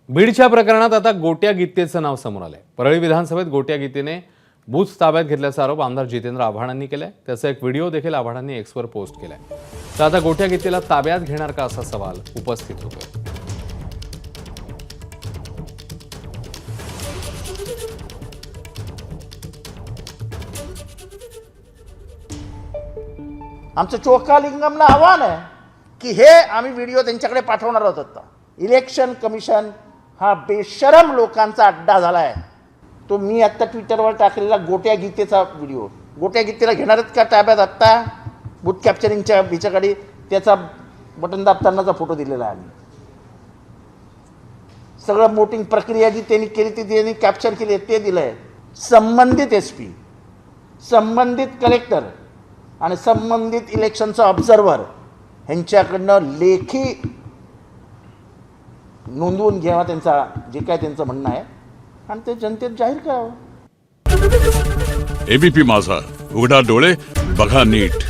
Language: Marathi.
बीडच्या प्रकरणात आता गोट्या गीतेचं नाव समोर आलंय। परळी विधानसभेत गोट्या गीतेने बूथ ताब्यात घेतल्याचा आरोप आमदार जितेंद्र आव्हाडांनी केलाय। त्याचा एक व्हिडिओ देखील आव्हाडांनी एक्सवर पोस्ट केलाय। तर आता गोट्या गीतेला ताब्यात घेणार का असा सवाल उपस्थित होतोय। आमचं चोखालिंगमला आव्हान आहे की हे आम्ही व्हिडिओ त्यांच्याकडे पाठवणार आहोत। आता इलेक्शन कमिशन हा बेशरम लोकांचा अड्डा झाला आहे। तो मी आत्ता ट्विटरवर टाकलेला गोट्या गीतेचा व्हिडिओ, गोट्या गीतेला घेणारच का ताब्यात आत्ता बूथ कॅप्चरिंगच्या बिचाकडे त्याचा बटन दाबतानाचा फोटो दिलेला आहे। आम्ही सगळं वोटिंग प्रक्रिया जी त्यांनी केली ती त्यांनी कॅप्चर केली ते दिलं आहे। संबंधित SP, संबंधित कलेक्टर आणि संबंधित इलेक्शनचा ऑब्झर्व्हर ह्यांच्याकडनं लेखी नोंदवून घ्यावा त्यांचा जे काय त्यांचं म्हणणं आहे आणि ते जनतेत जाहीर करावं। ABP माझा, उघडा डोळे बघा नीट।